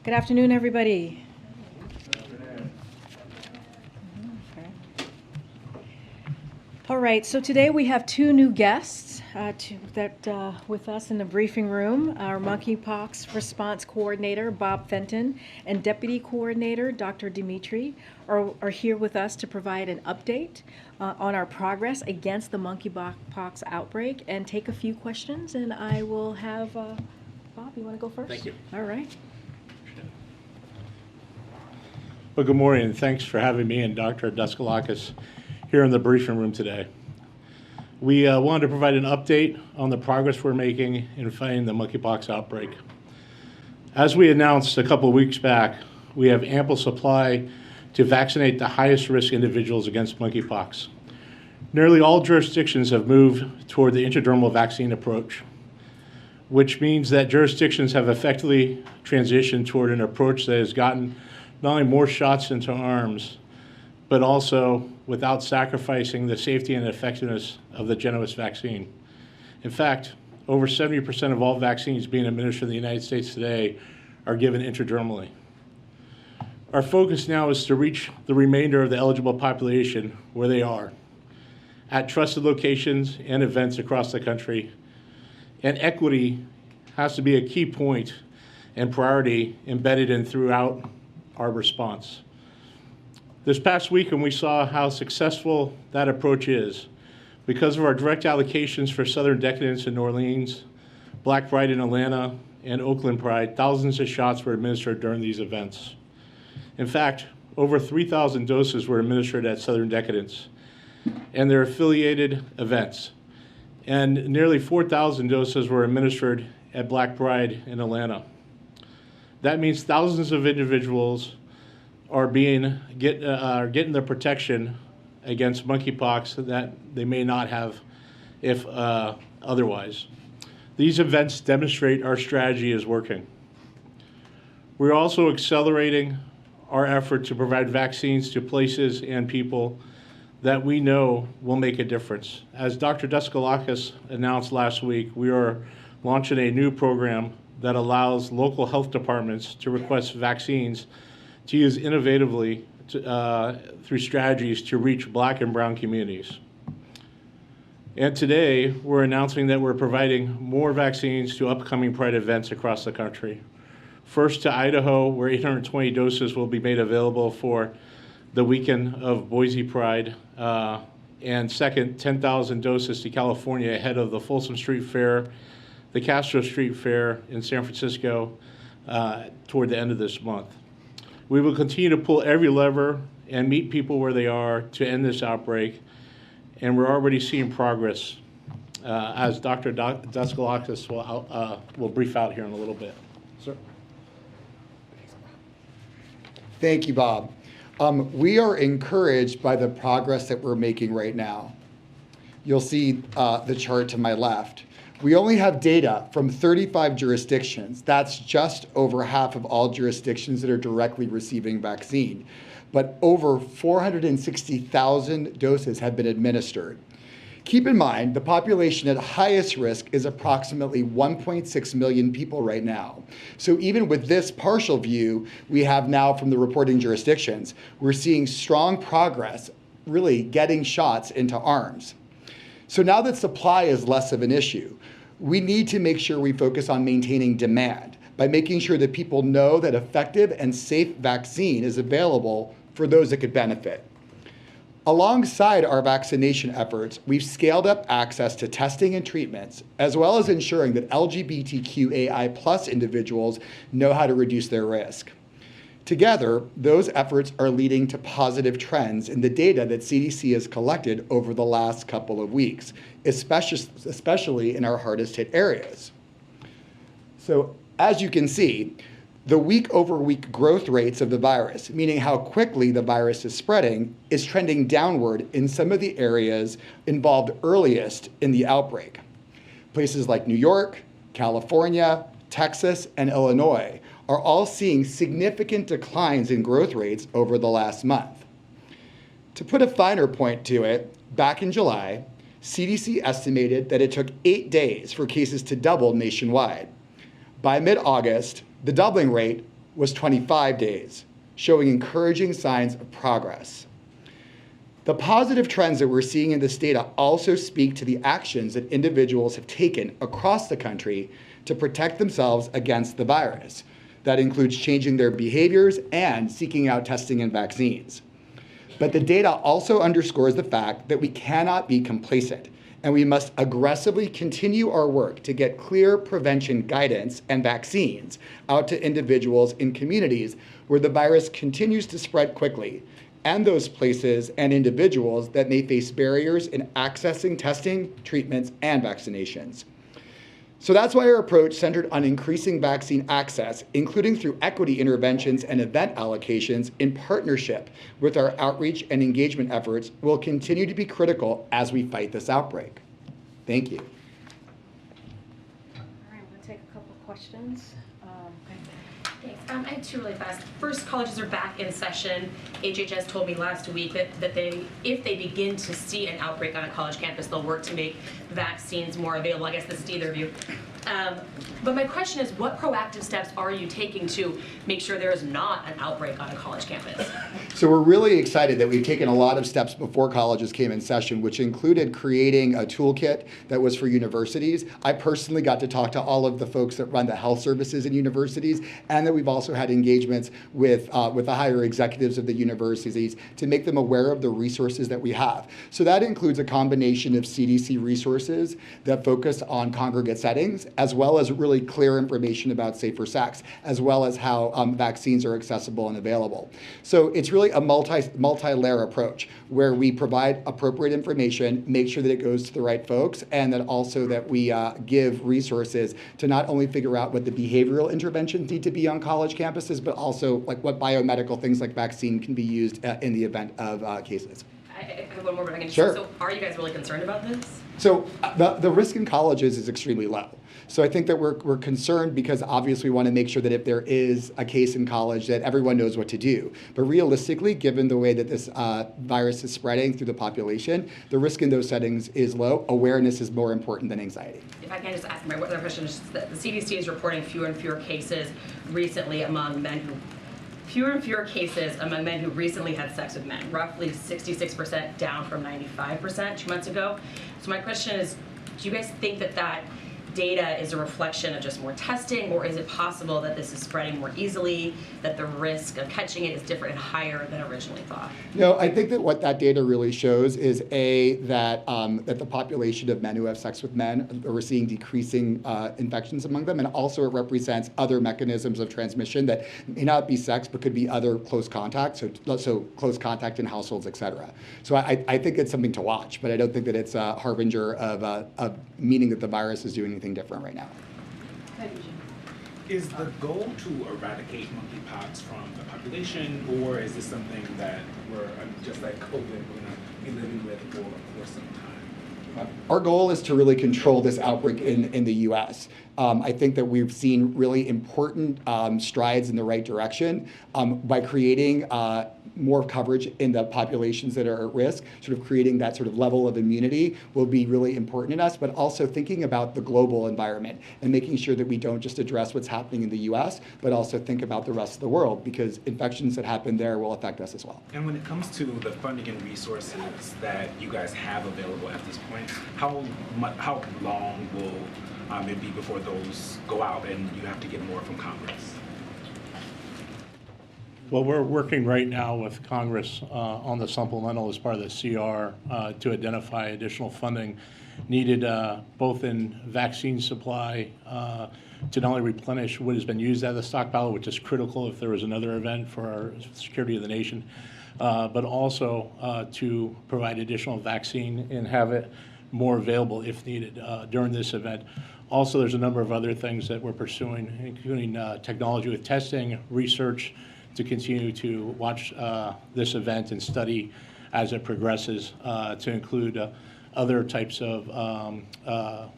Good afternoon, everybody. Okay. All right, so today we have two new guests with us in the briefing room. Our monkeypox response coordinator, Bob Fenton, and deputy coordinator, Dr. Dimitri, are here with us to provide an update on our progress against the monkeypox outbreak and take a few questions. And I will have, Bob, you want to go first? Thank you. All right. Well, good morning, and thanks for having me and Dr. Daskalakis here in the briefing room today. We wanted to provide an update on the progress we're making in fighting the monkeypox outbreak. As we announced a couple of weeks back, we have ample supply to vaccinate the highest risk individuals against monkeypox. Nearly all jurisdictions have moved toward the intradermal vaccine approach, which means that jurisdictions have effectively transitioned toward an approach that has gotten not only more shots into arms, but also without sacrificing the safety and effectiveness of the Genovus vaccine. In fact, over 70% of all vaccines being administered in the United States today are given intradermally. Our focus now is to reach the remainder of the eligible population where they are, at trusted locations and events across the country. And equity has to be a key point and priority embedded in throughout our response. This past weekend, we saw how successful that approach is. Because of our direct allocations for Southern Decadence in New Orleans, Black Pride in Atlanta, and Oakland Pride, thousands of shots were administered during these events. In fact, over 3,000 doses were administered at Southern Decadence and their affiliated events, and nearly 4,000 doses were administered at Black Pride in Atlanta. That means thousands of individuals are getting the protection against monkeypox that they may not have if otherwise. These events demonstrate our strategy is working. We're also accelerating our effort to provide vaccines to places and people that we know will make a difference. As Dr. Daskalakis announced last week, we are launching a new program that allows local health departments to request vaccines to use innovatively through strategies to reach Black and brown communities. And today, we're announcing that we're providing more vaccines to upcoming Pride events across the country. First to Idaho, where 820 doses will be made available for the weekend of Boise Pride. And second, 10,000 doses to California ahead of the Folsom Street Fair, the Castro Street Fair in San Francisco toward the end of this month. We will continue to pull every lever and meet people where they are to end this outbreak, and we're already seeing progress, as Dr. Daskalakis will brief out here in a little bit. Sir. Thank you, Bob. We are encouraged by the progress that we're making right now. You'll see the chart to my left. We only have data from 35 jurisdictions. That's just over half of all jurisdictions that are directly receiving vaccine. But over 460,000 doses have been administered. Keep in mind, the population at highest risk is approximately 1.6 million people right now. So even with this partial view we have now from the reporting jurisdictions, we're seeing strong progress really getting shots into arms. So now that supply is less of an issue, we need to make sure we focus on maintaining demand by making sure that people know that effective and safe vaccine is available for those that could benefit. Alongside our vaccination efforts, we've scaled up access to testing and treatments, as well as ensuring that LGBTQAI+ individuals know how to reduce their risk. Together, those efforts are leading to positive trends in the data that CDC has collected over the last couple of weeks, especially in our hardest hit areas. So as you can see, the week-over-week growth rates of the virus, meaning how quickly the virus is spreading, is trending downward in some of the areas involved earliest in the outbreak. Places like New York, California, Texas, and Illinois are all seeing significant declines in growth rates over the last month. To put a finer point to it, back in July, CDC estimated that it took 8 days for cases to double nationwide. By mid-August, the doubling rate was 25 days, showing encouraging signs of progress. The positive trends that we're seeing in this data also speak to the actions that individuals have taken across the country to protect themselves against the virus. That includes changing their behaviors and seeking out testing and vaccines. But the data also underscores the fact that we cannot be complacent, and we must aggressively continue our work to get clear prevention guidance and vaccines out to individuals in communities where the virus continues to spread quickly, and those places and individuals that may face barriers in accessing testing, treatments, and vaccinations. So that's why our approach centered on increasing vaccine access, including through equity interventions and event allocations in partnership with our outreach and engagement efforts, will continue to be critical as we fight this outbreak. Thank you. All right, we'll take a couple of questions. Thanks. I have two really fast. First, colleges are back in session. HHS told me last week that if they begin to see an outbreak on a college campus, they'll work to make vaccines more available. I guess this is to either of you. But my question is, what proactive steps are you taking to make sure there is not an outbreak on a college campus? So we're really excited that we've taken a lot of steps before colleges came in session, which included creating a toolkit that was for universities. I personally got to talk to all of the folks that run the health services in universities, and that we've also had engagements with the higher executives of the universities to make them aware of the resources that we have. So that includes a combination of CDC resources that focus on congregate settings, as well as really clear information about safer sex, as well as how vaccines are accessible and available. So it's really a multi-layer approach where we provide appropriate information, make sure that it goes to the right folks, and then also that we give resources to not only figure out what the behavioral interventions need to be on college campuses, but also like what biomedical things like vaccine can be used in the event of cases. I have one more, but I can just, Sure. So are you guys really concerned about this? So the risk in colleges is extremely low. So I think that we're concerned because obviously we want to make sure that if there is a case in college that everyone knows what to do. But realistically, given the way that this virus is spreading through the population, the risk in those settings is low. Awareness is more important than anxiety. If I can just ask my other question, is that the CDC is reporting fewer and fewer cases recently among men who recently had sex with men, roughly 66% down from 95% 2 months ago. So my question is, do you guys think that that data is a reflection of just more testing, or is it possible that this is spreading more easily, that the risk of catching it is different and higher than originally thought? No, I think that what that data really shows is that the population of men who have sex with men, we're seeing decreasing infections among them, and also it represents other mechanisms of transmission that may not be sex, but could be other close contact, so close contact in households, et cetera. So I think it's something to watch, but I don't think that it's a harbinger of meaning that the virus is doing anything different right now. Is the goal to eradicate monkeypox from the population, or is this something that we're just like COVID, we're going to be living with for some time? Our goal is to really control this outbreak in the U.S. I think that we've seen really important strides in the right direction by creating more coverage in the populations that are at risk. Sort of creating that sort of level of immunity will be really important in us, but also thinking about the global environment and making sure that we don't just address what's happening in the U.S., but also think about the rest of the world, because infections that happen there will affect us as well. And when it comes to the funding and resources that you guys have available at this point, how long will it be before those go out and you have to get more from Congress? Well, we're working right now with Congress on the supplemental as part of the CR to identify additional funding needed both in vaccine supply to not only replenish what has been used out of the stockpile, which is critical if there was another event for our security of the nation, but also to provide additional vaccine and have it more available if needed during this event. Also, there's a number of other things that we're pursuing, including technology with testing, research, to continue to watch this event and study as it progresses, to include other types of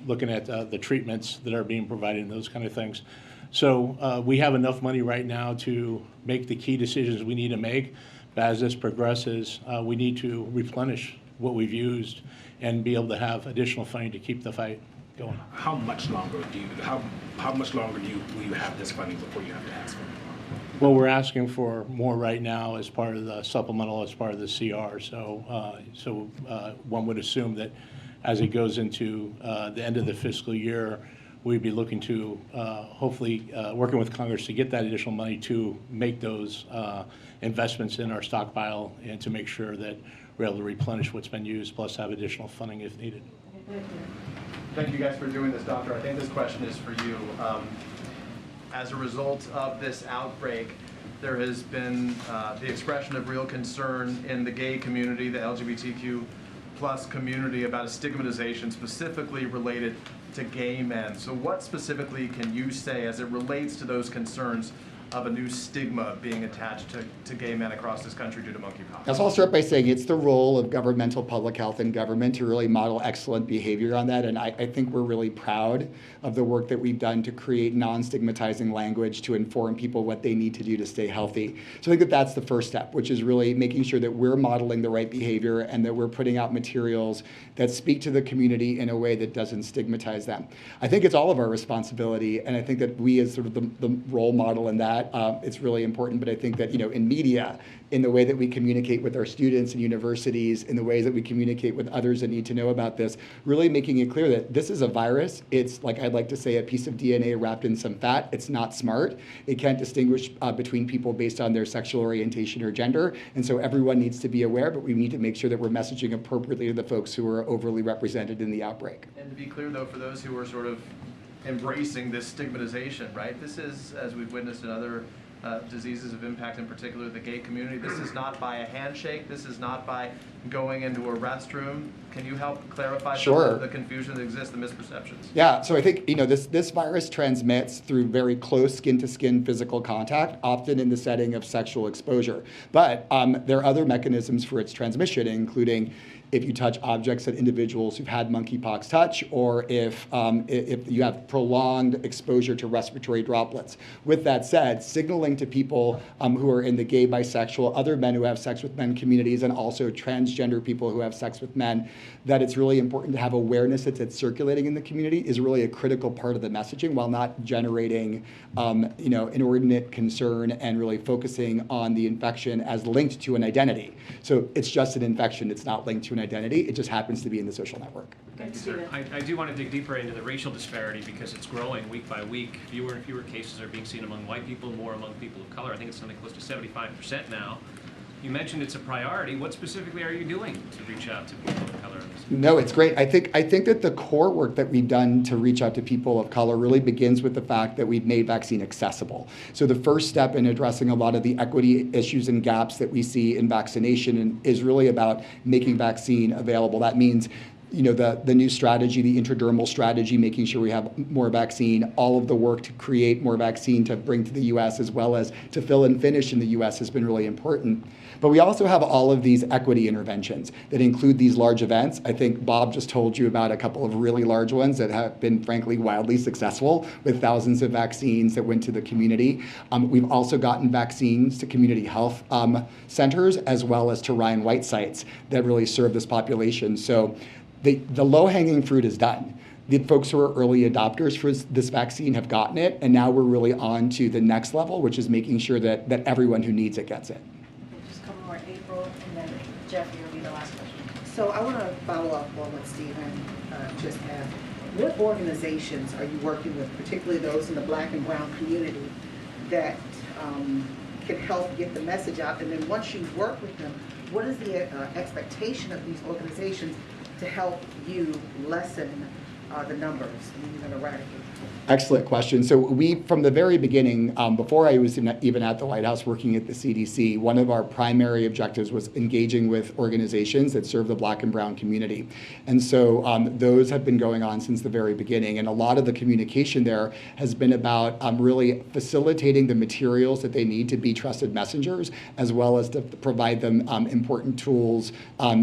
looking at the treatments that are being provided and those kind of things. So we have enough money right now to make the key decisions we need to make. But as this progresses, we need to replenish what we've used and be able to have additional funding to keep the fight going. How much longer will you have this funding before you have to ask for it? Well, we're asking for more right now as part of the supplemental, as part of the CR. So one would assume that as it goes into the end of the fiscal year, we'd be looking to hopefully working with Congress to get that additional money to make those investments in our stockpile and to make sure that we're able to replenish what's been used, plus have additional funding if needed. Thank you guys for doing this, Doctor. I think this question is for you. As a result of this outbreak, there has been the expression of real concern in the gay community, the LGBTQ plus community, about a stigmatization specifically related to gay men. So what specifically can you say as it relates to those concerns of a new stigma being attached to gay men across this country due to monkeypox? So I'll start by saying it's the role of governmental public health and government to really model excellent behavior on that. And I think we're really proud of the work that we've done to create non-stigmatizing language to inform people what they need to do to stay healthy. So I think that that's the first step, which is really making sure that we're modeling the right behavior and that we're putting out materials that speak to the community in a way that doesn't stigmatize them. I think it's all of our responsibility, and I think that we as sort of the role model in that, it's really important. But I think that, in media, in the way that we communicate with our students and universities, in the ways that we communicate with others that need to know about this, really making it clear that this is a virus. It's, like I'd like to say, a piece of DNA wrapped in some fat. It's not smart. It can't distinguish between people based on their sexual orientation or gender. And so everyone needs to be aware, but we need to make sure that we're messaging appropriately to the folks who are overly represented in the outbreak. And to be clear, though, for those who are sort of embracing this stigmatization, right? This is, as we've witnessed in other diseases of impact, in particular the gay community, this is not by a handshake. This is not by going into a restroom. Can you help clarify some of the confusion that exists, the misperceptions? Yeah, so I think, this virus transmits through very close skin-to-skin physical contact, often in the setting of sexual exposure. But there are other mechanisms for its transmission, including if you touch objects that individuals who've had monkeypox touch, or if you have prolonged exposure to respiratory droplets. With that said, signaling to people who are in the gay, bisexual, other men who have sex with men communities, and also transgender people who have sex with men, that it's really important to have awareness that it's circulating in the community is really a critical part of the messaging, while not generating inordinate concern and really focusing on the infection as linked to an identity. So it's just an infection. It's not linked to an identity. It just happens to be in the social network. Thank you, sir. I do want to dig deeper into the racial disparity because it's growing week by week. Fewer and fewer cases are being seen among white people, more among people of color. I think it's something close to 75% now. You mentioned it's a priority. What specifically are you doing to reach out to people of color? No, it's great. I think that the core work that we've done to reach out to people of color really begins with the fact that we've made vaccine accessible. So the first step in addressing a lot of the equity issues and gaps that we see in vaccination is really about making vaccine available. That means the new strategy, the intradermal strategy, making sure we have more vaccine, all of the work to create more vaccine to bring to the U.S. as well as to fill and finish in the U.S. has been really important. But we also have all of these equity interventions that include these large events. I think Bob just told you about a couple of really large ones that have been, frankly, wildly successful with thousands of vaccines that went to the community. We've also gotten vaccines to community health centers as well as to Ryan White sites that really serve this population. So the low-hanging fruit is done. The folks who are early adopters for this vaccine have gotten it, and now we're really on to the next level, which is making sure that everyone who needs it gets it. Just a couple more, April, and then Jeffrey will be the last question. So I want to follow up on what Stephen just asked. What organizations are you working with, particularly those in the Black and Brown community, that can help get the message out? And then once you work with them, what is the expectation of these organizations to help you lessen the numbers and even eradicate? Excellent question. So we, from the very beginning, before I was even at the White House working at the CDC, one of our primary objectives was engaging with organizations that serve the Black and Brown community. And so those have been going on since the very beginning. And a lot of the communication there has been about really facilitating the materials that they need to be trusted messengers, as well as to provide them important tools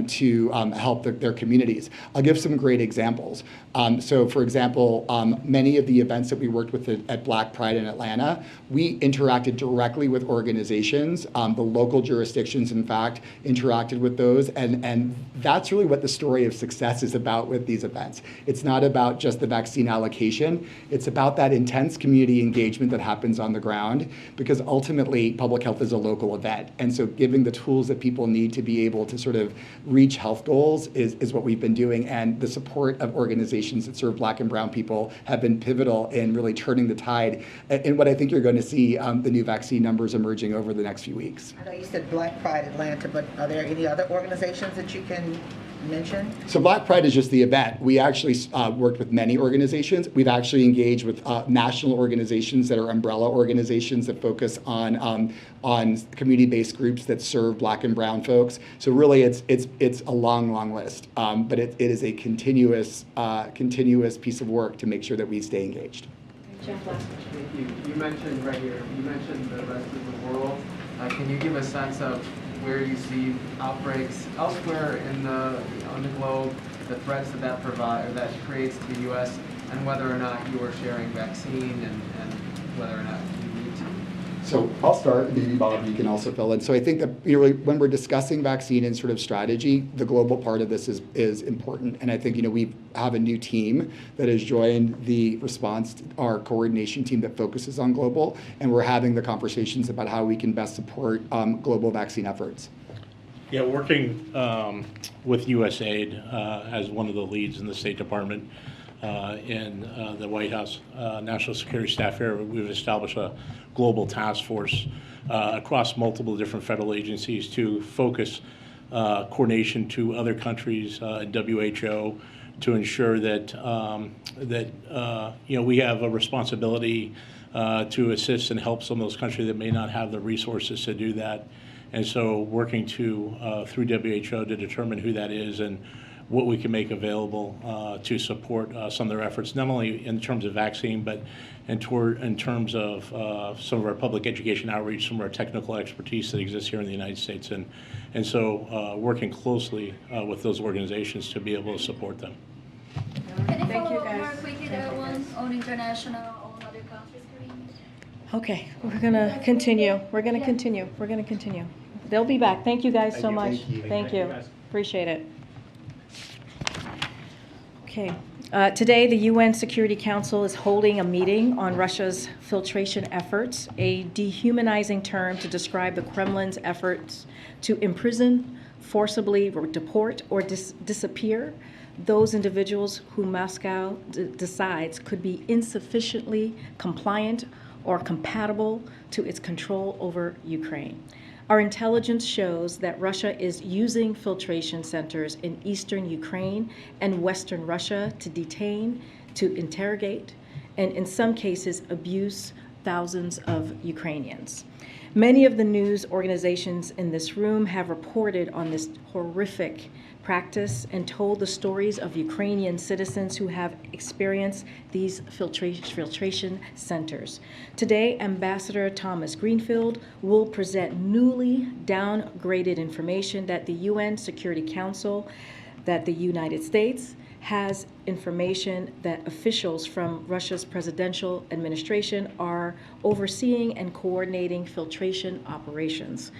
to help their communities. I'll give some great examples. So for example, many of the events that we worked with at Black Pride in Atlanta, we interacted directly with organizations. The local jurisdictions, in fact, interacted with those. And that's really what the story of success is about with these events. It's not about just the vaccine allocation. It's about that intense community engagement that happens on the ground, because ultimately public health is a local event. And so giving the tools that people need to be able to sort of reach health goals is what we've been doing. And the support of organizations that serve Black and brown people have been pivotal in really turning the tide in what I think you're going to see the new vaccine numbers emerging over the next few weeks. I know you said Black Pride Atlanta, but are there any other organizations that you can mention? So Black Pride is just the event. We actually worked with many organizations. We've actually engaged with national organizations that are umbrella organizations that focus on community-based groups that serve Black and brown folks. So really, it's a long list, but it is a continuous piece of work to make sure that we stay engaged. Thank you. You mentioned right here, you mentioned the rest of the world. Can you give a sense of where you see outbreaks elsewhere on the globe, the threats that provide or that creates to the U.S., and whether or not you are sharing vaccine and whether or not you need to? So I'll start, maybe Bob, you can also fill in. So I think that when we're discussing vaccine and sort of strategy, the global part of this is important. And I think we have a new team that has joined the response, our coordination team that focuses on global, and we're having the conversations about how we can best support global vaccine efforts. Yeah, working with USAID as one of the leads in the State Department in the White House National Security Staff area, we've established a global task force across multiple different federal agencies to focus coordination to other countries and WHO to ensure that we have a responsibility to assist and help some of those countries that may not have the resources to do that. And so working through WHO to determine who that is and what we can make available to support some of their efforts, not only in terms of vaccine, but in terms of some of our public education outreach, some of our technical expertise that exists here in the United States. And so working closely with those organizations to be able to support them. Can I Thank you, follow up guys. more quickly that one on international, on other countries, Karine? Okay, we're gonna continue. We're gonna continue. They'll be back. Thank you guys so much. Thank you. Appreciate it. Okay. Today, the UN Security Council is holding a meeting on Russia's filtration efforts, a dehumanizing term to describe the Kremlin's efforts to imprison, forcibly deport, or disappear those individuals who Moscow decides could be insufficiently compliant or compatible to its control over Ukraine. Our intelligence shows that Russia is using filtration centers in eastern Ukraine and western Russia to detain, to interrogate, and in some cases abuse thousands of Ukrainians. Many of the news organizations in this room have reported on this horrific practice and told the stories of Ukrainian citizens who have experienced these filtration centers. Today, Ambassador Thomas Greenfield will present newly downgraded information that the UN Security Council, that the United States has information that officials from Russia's presidential administration are overseeing and coordinating filtration operations.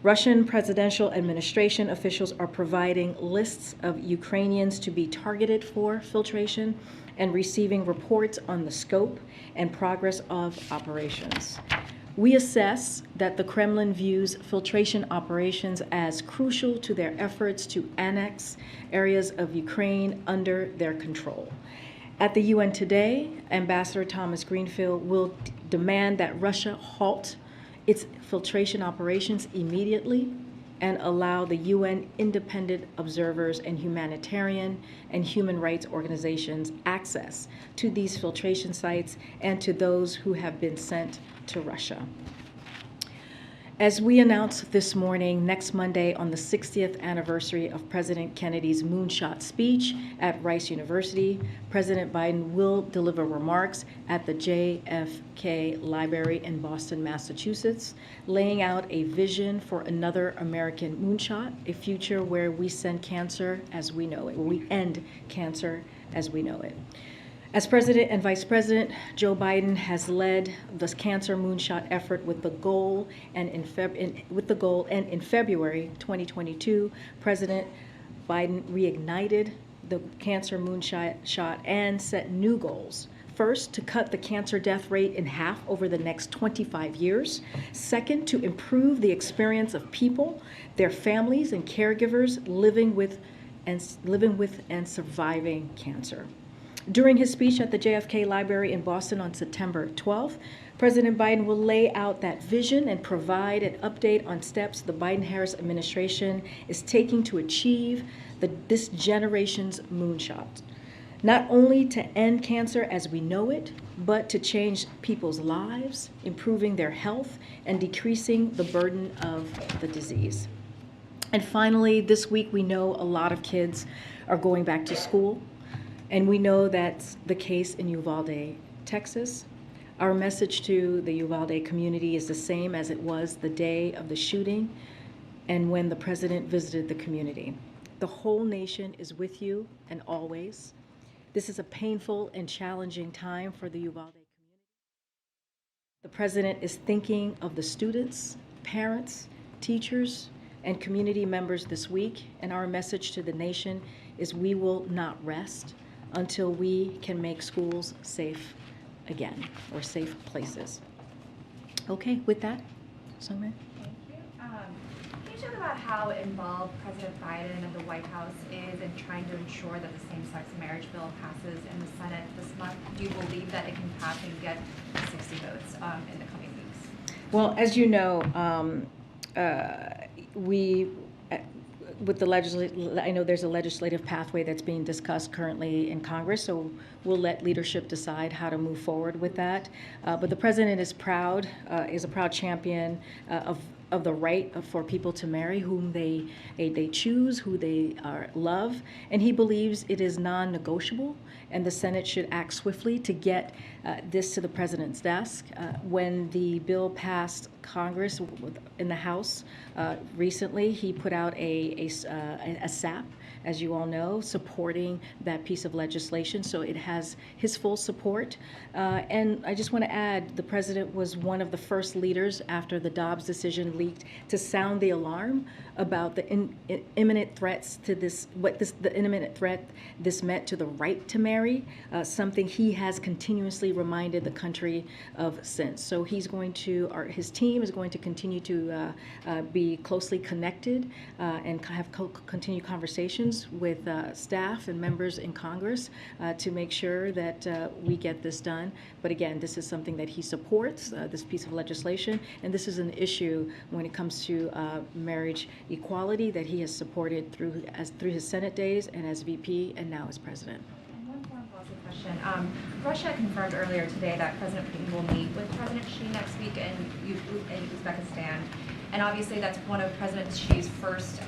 Russian presidential administration officials are providing lists of Ukrainians to be targeted for filtration and receiving reports on the scope and progress of operations. We assess that the Kremlin views filtration operations as crucial to their efforts to annex areas of Ukraine under their control. At the UN today, Ambassador Thomas Greenfield will demand that Russia halt its filtration operations immediately and allow the UN independent observers and humanitarian and human rights organizations access to these filtration sites and to those who have been sent to Russia. As we announced this morning, next Monday on the 60th anniversary of President Kennedy's moonshot speech at Rice University, President Biden will deliver remarks at the JFK Library in Boston, Massachusetts, laying out a vision for another American moonshot, a future where we send cancer as we know it, where we end cancer as we know it. As President and Vice President, Joe Biden has led this cancer moonshot effort with the goal, and in February 2022, President Biden reignited the cancer moonshot and set new goals. First, to cut the cancer death rate in half over the next 25 years. Second, to improve the experience of people, their families, and caregivers living with and surviving cancer. During his speech at the JFK Library in Boston on September 12th, President Biden will lay out that vision and provide an update on steps the Biden-Harris administration is taking to achieve this generation's moonshot. Not only to end cancer as we know it, but to change people's lives, improving their health, and decreasing the burden of the disease. And finally, this week we know a lot of kids are going back to school. And we know that's the case in Uvalde, Texas. Our message to the Uvalde community is the same as it was the day of the shooting and when the president visited the community. The whole nation is with you and always. This is a painful and challenging time for the Uvalde community. The president is thinking of the students, parents, teachers, and community members this week, and our message to the nation is we will not rest until we can make schools safe again, or safe places. Okay, with that, Summer. Thank you. Can you talk about how involved President Biden and the White House is in trying to ensure that the same-sex marriage bill passes in the Senate this month? Do you believe that it can pass and get 60 votes in the coming weeks? Well, as you know, with the I know there's a legislative pathway that's being discussed currently in Congress, so we'll let leadership decide how to move forward with that. But the president is a proud champion of the right for people to marry whom they choose, who they love, and he believes it is non-negotiable, and the Senate should act swiftly to get this to the president's desk. When the bill passed Congress in the House recently, he put out a SAP, as you all know, supporting that piece of legislation. So it has his full support. And I just want to add, the president was one of the first leaders after the Dobbs decision leaked to sound the alarm about the imminent threats to the imminent threat this meant to the right to marry, something he has continuously reminded the country of since. So his team is going to continue to be closely connected and have continued conversations with staff and members in Congress to make sure that we get this done. But again, this is something that he supports, this piece of legislation, and this is an issue when it comes to marriage equality that he has supported through his Senate days and as VP and now as president. And one foreign policy question. Russia confirmed earlier today that President Putin will meet with President Xi next week in Uzbekistan. And obviously that's one of President Xi's first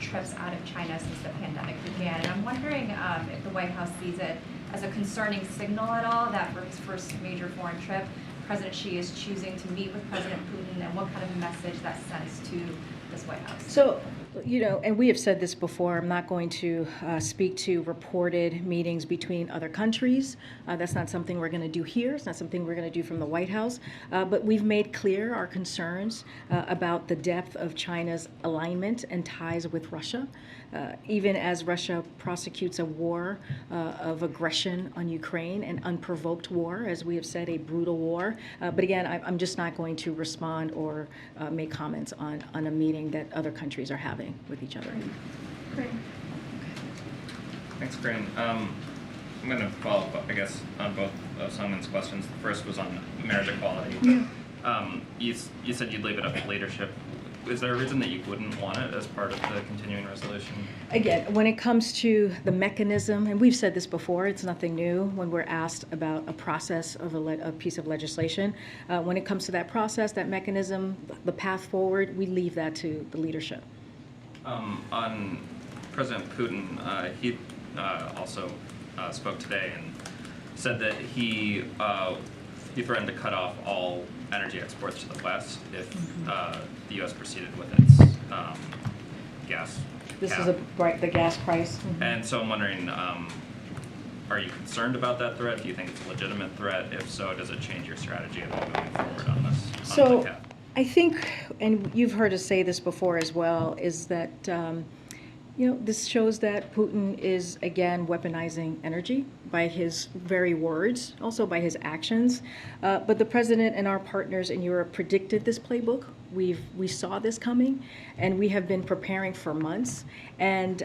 trips out of China since the pandemic began. And I'm wondering if the White House sees it as a concerning signal at all that for his first major foreign trip, President Xi is choosing to meet with President Putin, and what kind of message that sends to this White House? So, and we have said this before, I'm not going to speak to reported meetings between other countries. That's not something we're going to do here. It's not something we're going to do from the White House. But we've made clear our concerns about the depth of China's alignment and ties with Russia. Even as Russia prosecutes a war of aggression on Ukraine, an unprovoked war, as we have said, a brutal war. But again, I'm just not going to respond or make comments on a meeting that other countries are having with each other. Great. Thanks, Karine. I'm going to follow up, I guess, on both of Sungmin's questions. The first was on marriage equality. Yeah. You said you'd leave it up to leadership. Is there a reason that you wouldn't want it as part of the continuing resolution? Again, when it comes to the mechanism, and we've said this before, it's nothing new when we're asked about a process of a piece of legislation. When it comes to that process, that mechanism, the path forward, we leave that to the leadership. On President Putin, he also spoke today and said that he threatened to cut off all energy exports to the West if the U.S. proceeded with its gas This cap. is the gas price. And so I'm wondering, are you concerned about that threat? Do you think it's a legitimate threat? If so, does it change your strategy at all going forward on this? On the So cap? I think, and you've heard us say this before as well, is that this shows that Putin is again weaponizing energy by his very words, also by his actions. But the president and our partners in Europe predicted this playbook. We saw this coming, and we have been preparing for months. And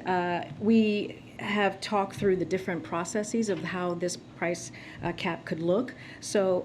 we have talked through the different processes of how this price cap could look. So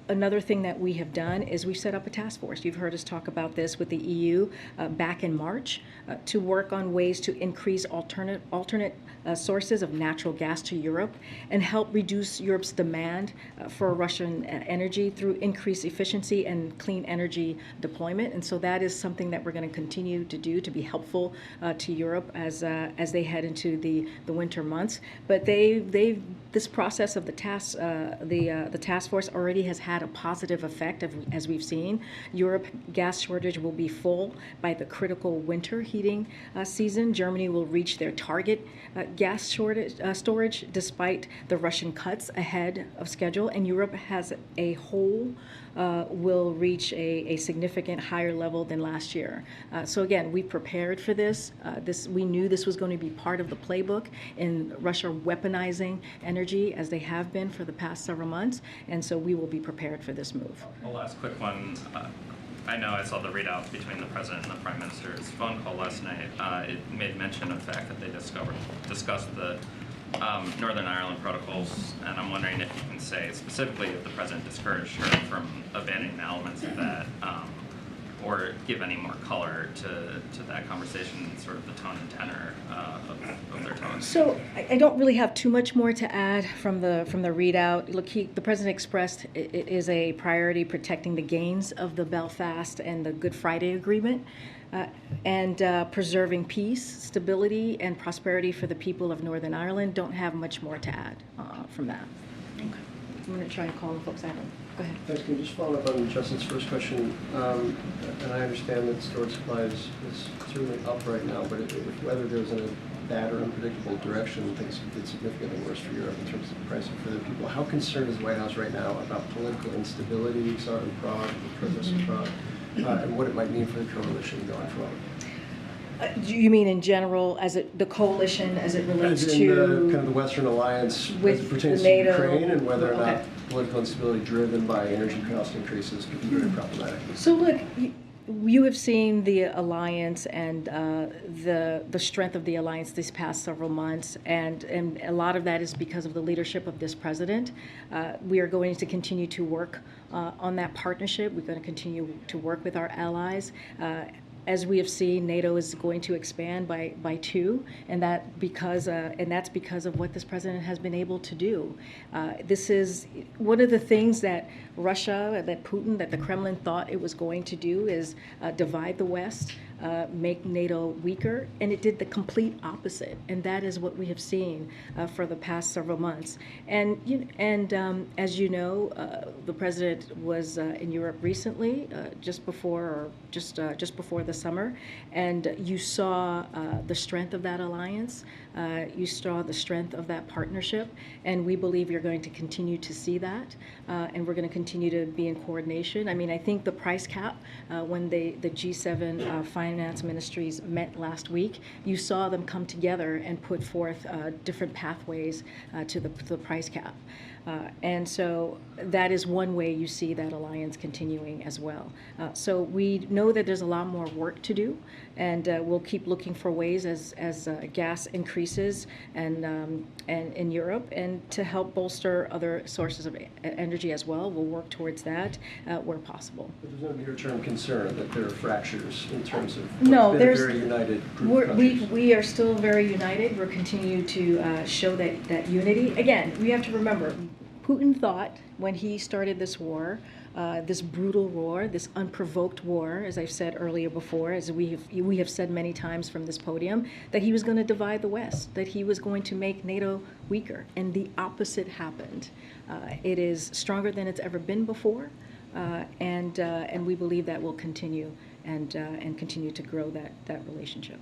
another thing that we have done is we've set up a task force. You've heard us talk about this with the EU back in March to work on ways to increase alternate sources of natural gas to Europe and help reduce Europe's demand for Russian energy through increased efficiency and clean energy deployment. And so that is something that we're going to continue to do to be helpful to Europe as they head into the winter months. But this process of the task force already has had a positive effect as we've seen. Europe gas shortage will be full by the critical winter heating season. Germany will reach their target gas storage despite the Russian cuts ahead of schedule, and Europe as a whole will reach a significant higher level than last year. So again, we prepared for this. We knew this was going to be part of the playbook in Russia weaponizing energy as they have been for the past several months, and so we will be prepared for this move. One last quick one. I know I saw the readout between the president and the prime minister's phone call last night. It made mention of the fact that they discussed the Northern Ireland protocols, and I'm wondering if you can say specifically if the president discouraged her from abandoning elements of that, or give any more color to that conversation, sort of the tone and tenor of their tone. So I don't really have too much more to add from the readout. Look, the president expressed it is a priority protecting the gains of the Belfast and the Good Friday Agreement, and preserving peace, stability, and prosperity for the people of Northern Ireland. Don't have much more to add from that. Okay. I'm going to try and call the folks out. Go ahead. Thanks. Can you just follow up on Justin's first question? And I understand that storage supply is certainly up right now, but if weather goes in a bad or unpredictable direction, things could get significantly worse for Europe in terms of pricing for the people. How concerned is the White House right now about political instability? We saw it in Prague, the protests in Prague, and what it might mean for the coalition going forward? Do you mean in general, the coalition as it relates as in to kind of the Western alliance with as it pertains the NATO, to Ukraine, and whether or not okay. political instability driven by energy cost increases could be very problematic? So look, you have seen the alliance and the strength of the alliance these past several months, and a lot of that is because of the leadership of this president. We are going to continue to work on that partnership. We're going to continue to work with our allies. As we have seen, NATO is going to expand by 2, and that's because of what this president has been able to do. This is one of the things that Russia, that Putin, that the Kremlin thought it was going to do is divide the West, make NATO weaker, and it did the complete opposite. And that is what we have seen for the past several months. And as you know, the president was in Europe recently, just before the summer, and you saw the strength of that alliance. You saw the strength of that partnership, and we believe you're going to continue to see that, and we're going to continue to be in coordination. I mean, I think the price cap, when the G7 finance ministries met last week, you saw them come together and put forth different pathways to the price cap. And so that is one way you see that alliance continuing as well. So we know that there's a lot more work to do, and we'll keep looking for ways as gas increases and in Europe, and to help bolster other sources of energy as well. We'll work towards that where possible. But there's no near-term concern that there are fractures in terms of no, been there's a very united group of countries. We are still very united. We're continuing to show that unity. Again, we have to remember, Putin thought when he started this war, this brutal war, this unprovoked war, as I've said earlier before, as we have said many times from this podium, that he was going to divide the West, that he was going to make NATO weaker, and the opposite happened. It is stronger than it's ever been before, and we believe that will continue and continue to grow that relationship.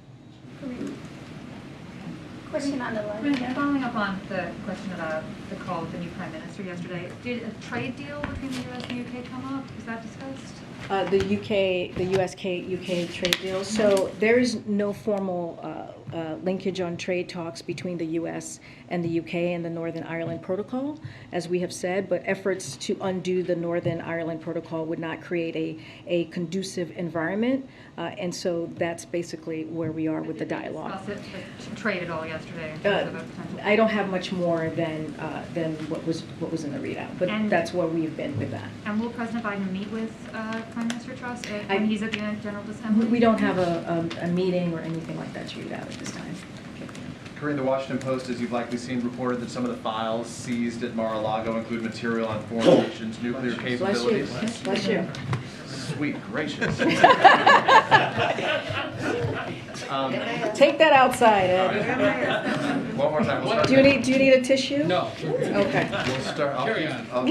Question on the line. Karine, following up on the question about the call with the new Prime Minister yesterday, did a trade deal between the US and the UK come up? Was that discussed? The US-UK trade deal. So there is no formal linkage on trade talks between the US and the UK and the Northern Ireland Protocol, as we have said, but efforts to undo the Northern Ireland Protocol would not create a conducive environment, and so that's basically where we are with the dialogue. Discuss it, trade at all yesterday in terms of a potential. I don't have much more than what was in the readout, but that's where we've been with that. And will President Biden meet with Prime Minister Truss when he's at the General Assembly? We don't have a meeting or anything like that to read out at this time. Karine, the Washington Post, as you've likely seen, reported that some of the files seized at Mar-a-Lago include material on foreign nations' nuclear capabilities. Bless you. Sweet gracious. Take that outside, Ed. One more time. We'll start Do you need a tissue? No. Okay. We'll start. I'll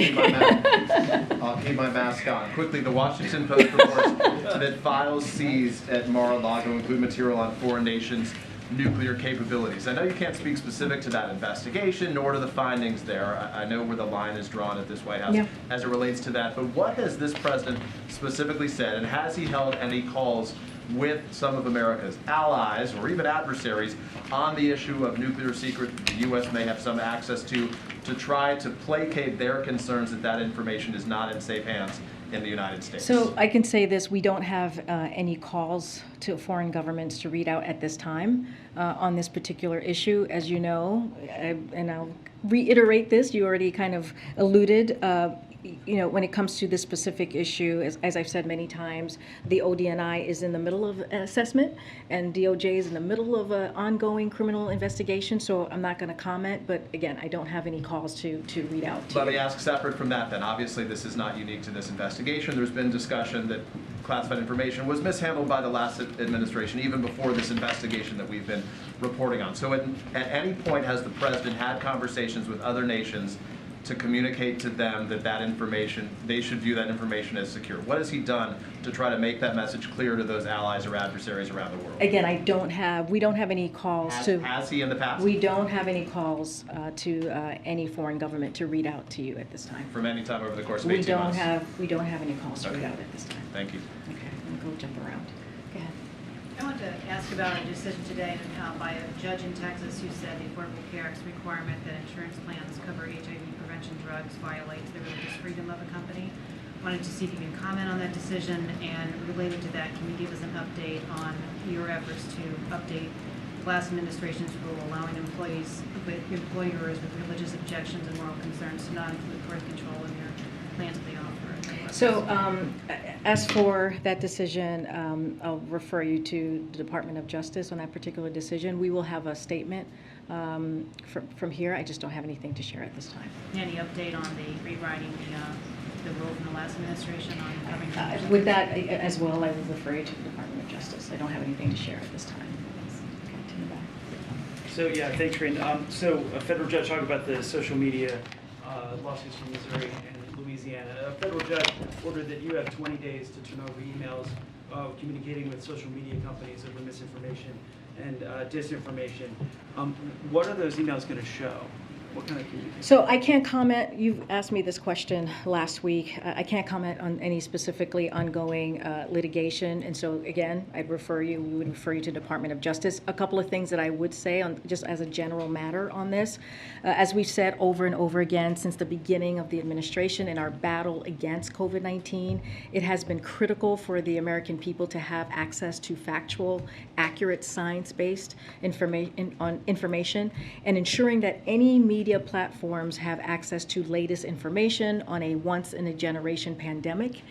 keep my mask on. Quickly, the Washington Post reports that files seized at Mar-a-Lago include material on foreign nations' nuclear capabilities. I know you can't speak specific to that investigation, nor to the findings there. I know where the line is drawn at this White House as it relates to that. But what has this president specifically said, and has he held any calls with some of America's allies or even adversaries on the issue of nuclear secrets that the U.S. may have some access to try to placate their concerns that that information is not in safe hands in the United States? So I can say this, we don't have any calls to foreign governments to read out at this time on this particular issue. As you know, and I'll reiterate this, you already kind of alluded, you know, when it comes to this specific issue, as I've said many times, the ODNI is in the middle of an assessment, and DOJ is in the middle of an ongoing criminal investigation, so I'm not going to comment, but again, I don't have any calls to read out. Let me ask separate from that then. Obviously, this is not unique to this investigation. There's been discussion that classified information was mishandled by the last administration, even before this investigation that we've been reporting on. So at any point, has the president had conversations with other nations to communicate to them that that information, they should view that information as secure? What has he done to try to make that message clear to those allies or adversaries around the world? Again, we don't have any calls Has he in the past? We don't have any calls to any foreign government to read out to you at this time. From any time over the course of 18 months? We don't have any calls to read out at this time. Thank you. Okay, I'm going to go jump around. Go ahead. I want to ask about a decision today by a judge in Texas who said the Affordable Care Act's requirement that insurance plans cover HIV prevention drugs violates the religious freedom of a company. Wanted to see if you can comment on that decision, and related to that, can you give us an update on your efforts to update the last administration's rule allowing employers with religious objections and moral concerns to not include birth control in their plans they offer? So as for that decision, I'll refer you to the Department of Justice on that particular decision. We will have a statement from here. I just don't have anything to share at this time. Any update on the rewriting the rule from the last administration on covering with that as well, I would refer you to the Department of Justice. I don't have anything to share at this time. Okay, to the back. So yeah, thanks, Karine. So a federal judge talked about the social media lawsuits from Missouri and Louisiana. A federal judge ordered that you have 20 days to turn over emails communicating with social media companies over misinformation and disinformation. What are those emails going to show? What kind of communication? So I can't comment. You've asked me this question last week. I can't comment on any specifically ongoing litigation. And so again, we would refer you to Department of Justice. A couple of things that I would say on just as a general matter on this. As we've said over and over again since the beginning of the administration in our battle against COVID-19, it has been critical for the American people to have access to factual, accurate, science-based information, and ensuring that any media platforms have access to latest information on a once-in-a-generation pandemic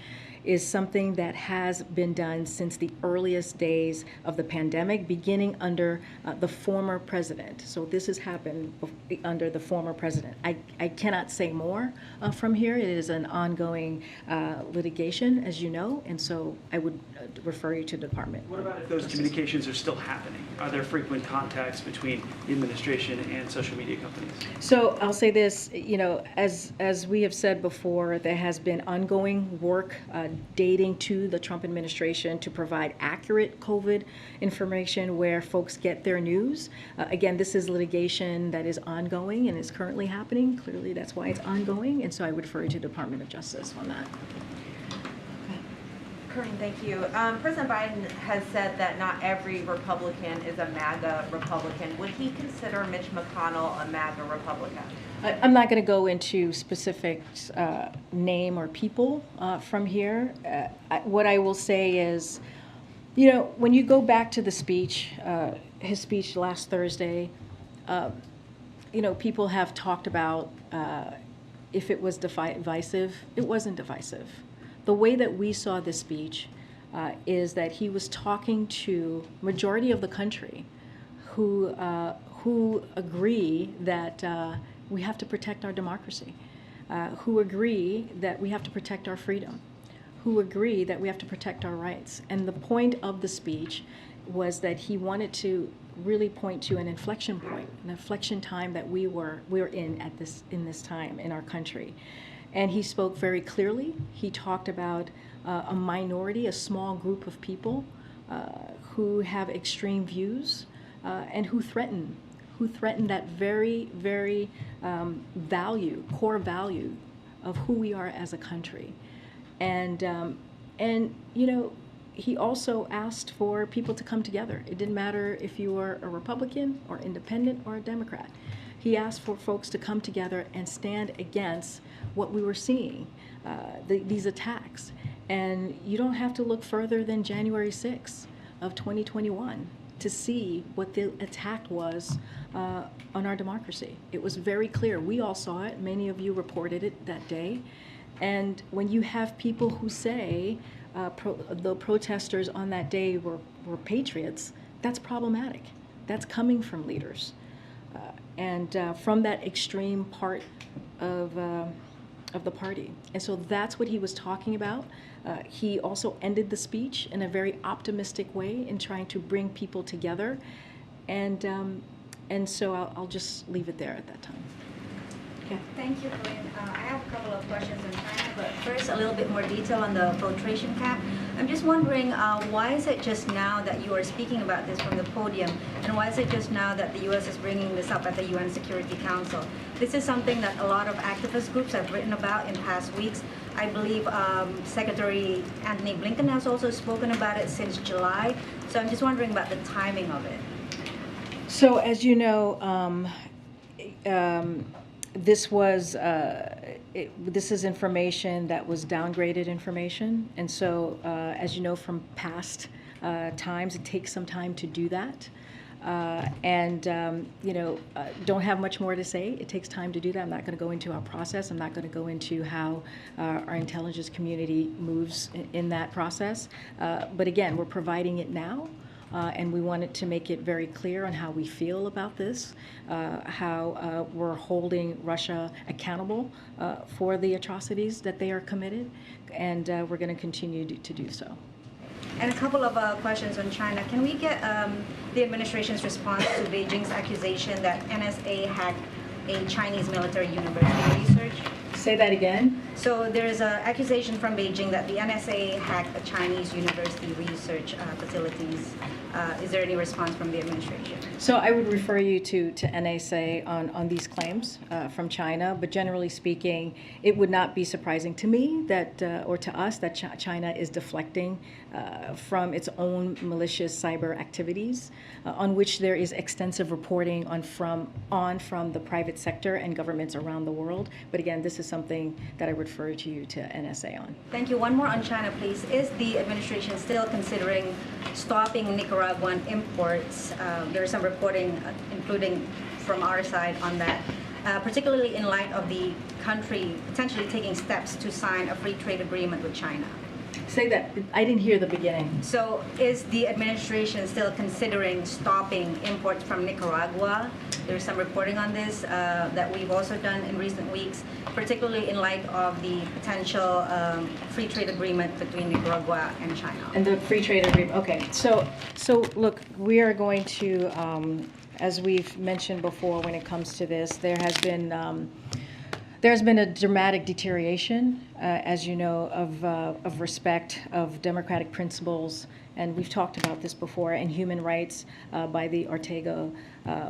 is something that has been done since the earliest days of the pandemic, beginning under the former president. So this has happened under the former president. I cannot say more from here. It is an ongoing litigation, as you know, and so I would refer you to the department. What about if those communications are still happening? Are there frequent contacts between the administration and social media companies? So I'll say this, you know, as we have said before, there has been ongoing work dating to the Trump administration to provide accurate COVID information where folks get their news. Again, this is litigation that is ongoing and is currently happening. Clearly, that's why it's ongoing, and so I would refer you to the Department of Justice on that. Karine, thank you. President Biden has said that not every Republican is a MAGA Republican. Would he consider Mitch McConnell a MAGA Republican? I'm not going to go into specific name or people from here. What I will say is, you know, when you go back to the speech, his speech last Thursday, you know, people have talked about if it was divisive. It wasn't divisive. The way that we saw this speech is that he was talking to majority of the country who agree that we have to protect our democracy, who agree that we have to protect our freedom, who agree that we have to protect our rights. And the point of the speech was that he wanted to really point to an inflection point, an inflection time that we're in this time in our country. And he spoke very clearly. He talked about a minority, a small group of people who have extreme views and who threaten that very, very core value of who we are as a country. And you know, he also asked for people to come together. It didn't matter if you were a Republican or independent or a Democrat. He asked for folks to come together and stand against what we were seeing, these attacks. And you don't have to look further than January 6th of 2021 to see what the attack was on our democracy. It was very clear. We all saw it. Many of you reported it that day. And when you have people who say the protesters on that day were patriots, that's problematic. That's coming from leaders. And from that extreme part of the party. And so that's what he was talking about. He also ended the speech in a very optimistic way in trying to bring people together. And so I'll just leave it there at that time. Okay. Thank you, Karine. I have a couple of questions on China, but first a little bit more detail on the filtration cap. I'm just wondering, why is it just now that you are speaking about this from the podium, and why is it just now that the U.S. is bringing this up at the UN Security Council? This is something that a lot of activist groups have written about in past weeks. I believe Secretary Antony Blinken has also spoken about it since July. So I'm just wondering about the timing of it. So as you know, this is information that was downgraded information, and so as you know from past times, it takes some time to do that, you know, don't have much more to say. It takes time to do that. I'm not going to go into our process. I'm not going to go into how our intelligence community moves in that process. But again, we're providing it now. And we wanted to make it very clear on how we feel about this, how we're holding Russia accountable for the atrocities that they are committed, and we're going to continue to do so. And a couple of questions on China. Can we get the administration's response to Beijing's accusation that NSA hacked a Chinese military university research? Say that again. So there's an accusation from Beijing that the NSA hacked a Chinese university research facilities. Is there any response from the administration? So I would refer you to NSA on these claims from China, but generally speaking, it would not be surprising to me that, or to us, that China is deflecting from its own malicious cyber activities, on which there is extensive reporting from the private sector and governments around the world. But again, this is something that I refer to you to NSA on. Thank you. One more on China, please. Is the administration still considering stopping Nicaraguan imports? There's some reporting, including from our side, on that, particularly in light of the country potentially taking steps to sign a free trade agreement with China. Say that. I didn't hear the beginning. So is the administration still considering stopping imports from Nicaragua? There's some reporting on this that we've also done in recent weeks, particularly in light of the potential free trade agreement between Nicaragua and China. And the free trade agreement. Okay. So look, we are going to, as we've mentioned before, when it comes to this, there's been a dramatic deterioration as you know, of respect of democratic principles, and we've talked about this before, and human rights by the Ortega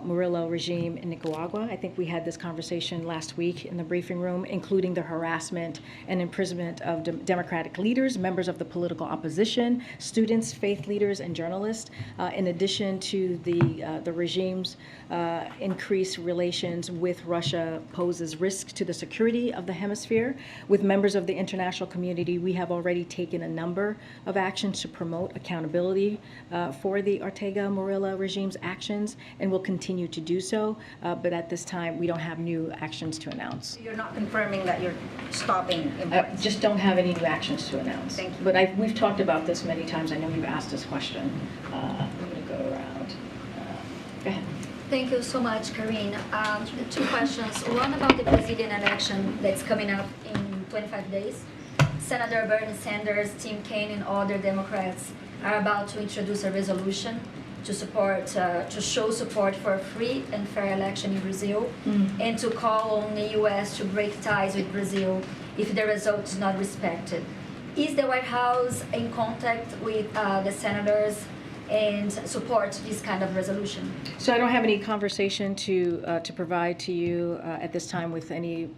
Murillo regime in Nicaragua. I think we had this conversation last week in the briefing room, including the harassment and imprisonment of democratic leaders, members of the political opposition, students, faith leaders, and journalists, in addition to the regime's increased relations with Russia poses risk to the security of the hemisphere. With members of the international community, we have already taken a number of actions to promote accountability for the Ortega Murillo regime's actions, and will continue to do so. But at this time, we don't have new actions to announce. You're not confirming that you're stopping imports? Just don't have any new actions to announce. Thank you. But we've talked about this many times. I know you've asked this question. I'm going to go around. Go ahead. Thank you so much, Karine. Two questions. One about the Brazilian election that's coming up in 25 days. Senator Bernie Sanders, Tim Kaine, and other Democrats are about to introduce a resolution to support, to show support for a free and fair election in Brazil, and to call on the U.S. to break ties with Brazil if the result is not respected. Is the White House in contact with the senators and support this kind of resolution? So I don't have any conversation to provide to you at this time with any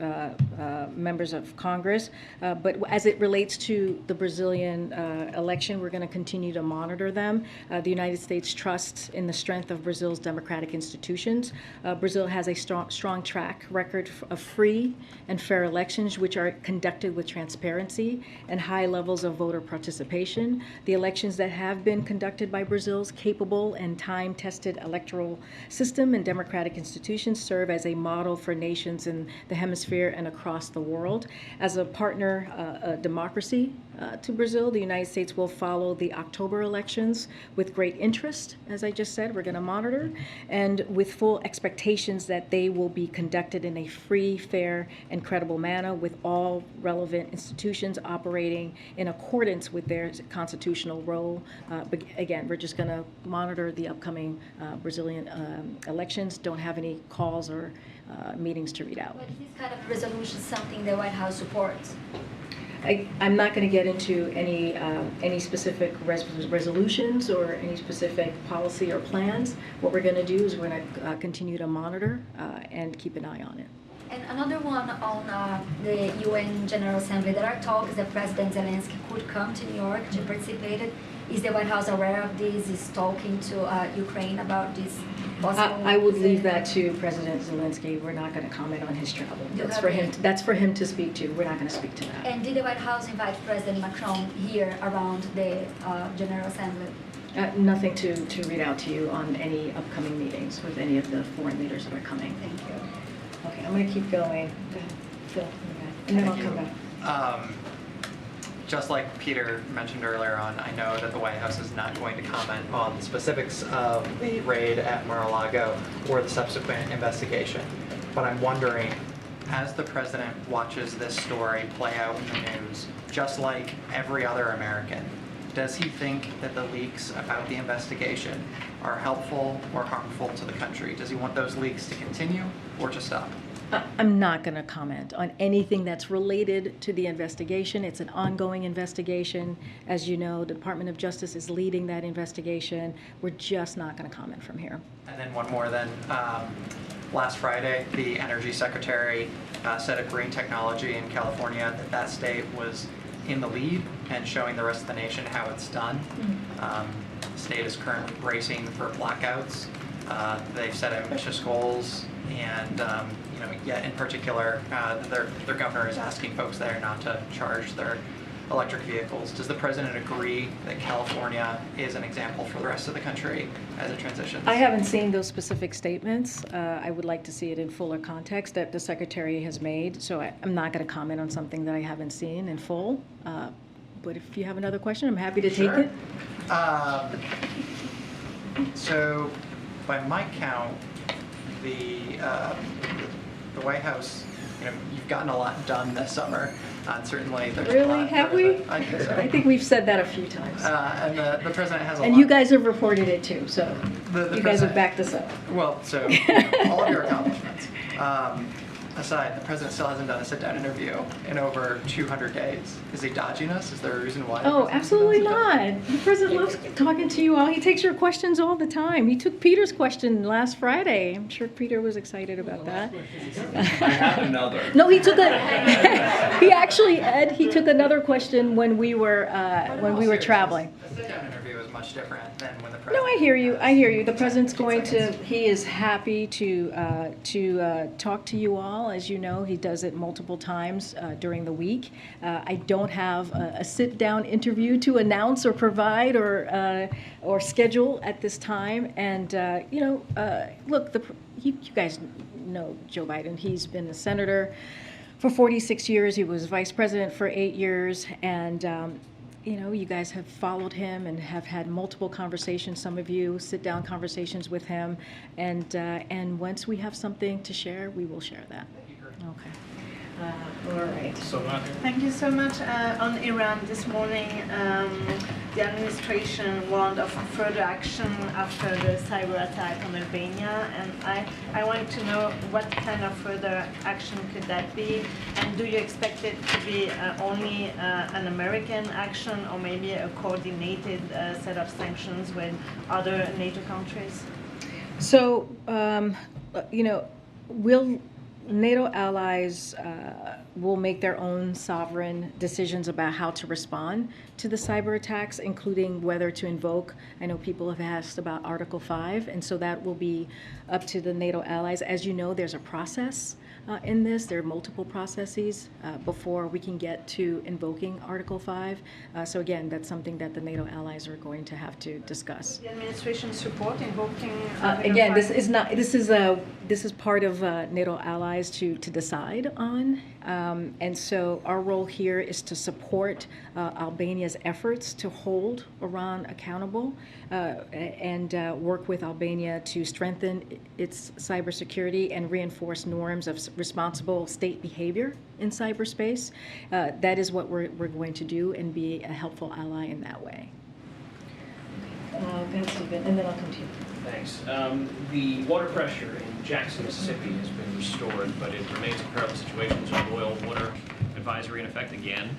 members of Congress, but as it relates to the Brazilian election, we're going to continue to monitor them. The United States trusts in the strength of Brazil's democratic institutions. Brazil has a strong track record of free and fair elections, which are conducted with transparency and high levels of voter participation. The elections that have been conducted by Brazil's capable and time-tested electoral system and democratic institutions serve as a model for nations in the hemisphere and across the world. As a partner democracy to Brazil, the United States will follow the October elections with great interest. As I just said, we're going to monitor, and with full expectations that they will be conducted in a free, fair, and credible manner, with all relevant institutions operating in accordance with their constitutional role. But again, we're just going to monitor the upcoming Brazilian elections. Don't have any calls or meetings to read out. But is this kind of resolution something the White House supports? I'm not going to get into any specific resolutions or any specific policy or plans. What we're going to do is we're going to continue to monitor and keep an eye on it. And another one on the UN General Assembly. There are talks that President Zelensky could come to New York to participate. Is the White House aware of this? Is talking to Ukraine about this possible? I would leave that to President Zelensky. We're not going to comment on his travel. That's for him. That's for him to speak to. We're not going to speak to that. And did the White House invite President Macron here around the General Assembly? Nothing to read out to you on any upcoming meetings with any of the foreign leaders that are coming. Thank you. Okay, I'm going to keep going. Go ahead, Phil, and then I'll come back. Just like Peter mentioned earlier on, I know that the White House is not going to comment on the specifics of the raid at Mar-a-Lago or the subsequent investigation. But I'm wondering, as the president watches this story play out in the news, just like every other American, does he think that the leaks about the investigation are helpful or harmful to the country? Does he want those leaks to continue or to stop? I'm not going to comment on anything that's related to the investigation. It's an ongoing investigation. As you know, the Department of Justice is leading that investigation. We're just not going to comment from here. And then one more then. Last Friday, the Energy Secretary said of green technology in California that state was in the lead and showing the rest of the nation how it's done. The state is currently bracing for blackouts. They've set ambitious goals, and yet in particular, their governor is asking folks there not to charge their electric vehicles. Does the president agree that California is an example for the rest of the country as it transitions? I haven't seen those specific statements. I would like to see it in fuller context that the secretary has made. So I'm not going to comment on something that I haven't seen in full. But if you have another question, I'm happy to take it. So by my count, the White House, you've gotten a lot done this summer. Certainly, there's a lot. Have we? I think so. I think we've said that a few times. And the president has a lot. And you guys have reported it too, so you guys have backed us up. Well, so all of your accomplishments. aside, the president still hasn't done a sit-down interview in over 200 days. Is he dodging us? Is there a reason why? Oh, absolutely not. The president loves talking to you all. He takes your questions all the time. He took Peter's question last Friday. I'm sure Peter was excited about that. I have another. No, he took he actually, Ed, he took another question when we were traveling. A sit-down interview is much different than when the No, president. I hear you. I hear you. The president's going to. He is happy to talk to you all. As you know, he does it multiple times during the week. I don't have a sit-down interview to announce or provide or schedule at this time. And look, you guys know Joe Biden. He's been a senator for 46 years. He was vice president for 8 years, and you guys have followed him and have had multiple conversations, some of you sit-down conversations with him, and once we have something to share, we will share that. Okay. All right. Thank you so much. On Iran this morning, the administration warned of further action after the cyber attack on Albania, and I want to know what kind of further action could that be, and do you expect it to be only an American action or maybe a coordinated set of sanctions with other NATO countries? So, will NATO allies will make their own sovereign decisions about how to respond to the cyber attacks, including whether to invoke. I know people have asked about Article 5, and so that will be up to the NATO allies. As you know, there's a process in this. There are multiple processes before we can get to invoking Article 5. So again, that's something that the NATO allies are going to have to discuss. The administration support invoking Again, this is not. This is part of NATO allies to decide on, and so our role here is to support Albania's efforts to hold Iran accountable and work with Albania to strengthen its cybersecurity and reinforce norms of responsible state behavior in cyberspace. That is what we're going to do and be a helpful ally in that way. Go ahead, Stephen, and then I'll come to you. Thanks. The water pressure in Jackson, Mississippi has been restored, but it remains a perilous situation. There's a boil water advisory in effect again.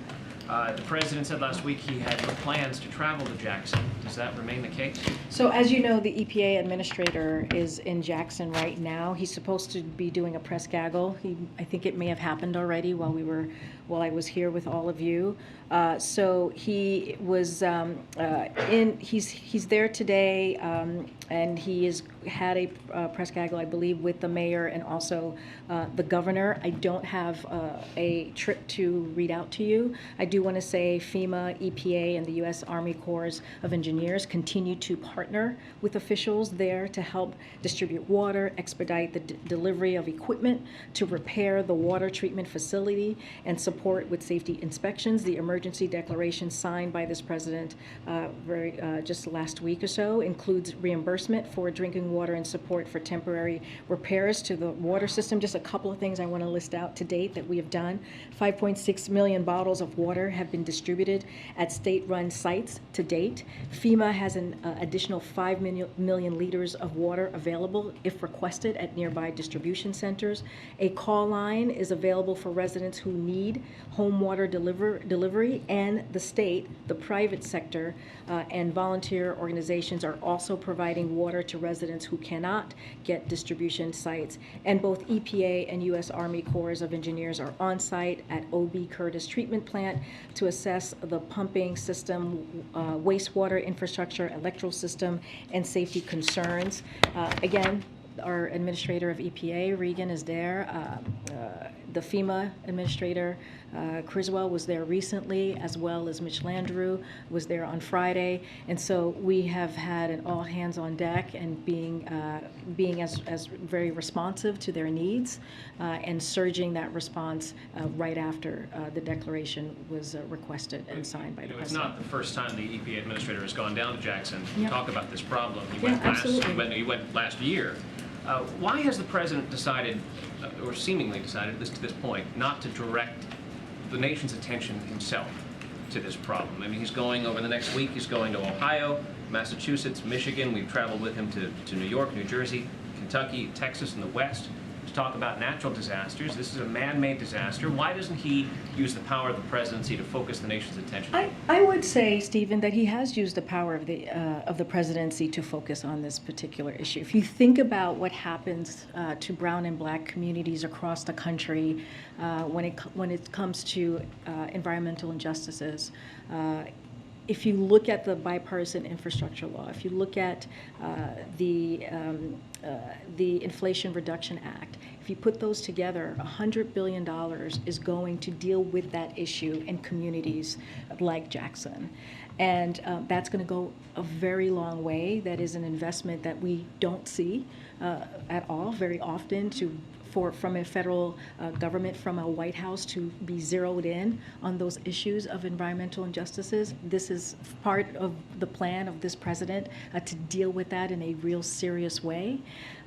The president said last week he had no plans to travel to Jackson. Does that remain the case? So as you know, the EPA administrator is in Jackson right now. He's supposed to be doing a press gaggle. I think it may have happened already while I was here with all of you. So he was he's there today, and he has had a press gaggle, I believe, with the mayor and also the governor. I don't have a trip to read out to you. I do want to say FEMA, EPA, and the U.S. Army Corps of Engineers continue to partner with officials there to help distribute water, expedite the delivery of equipment to repair the water treatment facility, and support with safety inspections. The emergency declaration signed by this president just last week or so includes reimbursement for drinking water and support for temporary repairs to the water system. Just a couple of things I want to list out to date that we have done. 5.6 million bottles of water have been distributed at state-run sites to date. FEMA has an additional 5 million liters of water available if requested at nearby distribution centers. A call line is available for residents who need home water delivery, and the state, the private sector, and volunteer organizations are also providing water to residents who cannot get distribution sites. And both EPA and U.S. Army Corps of Engineers are on site at O.B. Curtis Treatment Plant to assess the pumping system, wastewater infrastructure, electrical system, and safety concerns. Again, our administrator of EPA, Regan, is there. The FEMA administrator, Criswell, was there recently, as well as Mitch Landrieu was there on Friday. And so we have had an all hands on deck and being as very responsive to their needs and surging that response right after the declaration was requested and signed by the president. It's not the first time the EPA administrator has gone down to Jackson to Yep. talk about this problem. He went last year. Why has the president decided, or seemingly decided to this point, not to direct the nation's attention himself to this problem? I mean, he's going over the next week, he's going to Ohio, Massachusetts, Michigan. We've traveled with him to New York, New Jersey, Kentucky, Texas, and the West. He's talk about natural disasters. This is a man-made disaster. Why doesn't he use the power of the presidency to focus the nation's attention? I would say, Stephen, that he has used the power of the presidency to focus on this particular issue. If you think about what happens to brown and black communities across the country when it comes to environmental injustices, if you look at the bipartisan infrastructure law, if you look at the Inflation Reduction Act, if you put those together, $100 billion is going to deal with that issue in communities like Jackson. And that's going to go a very long way. That is an investment that we don't see at all very often from a federal government, from a White House, to be zeroed in on those issues of environmental injustices. This is part of the plan of this president to deal with that in a real serious way.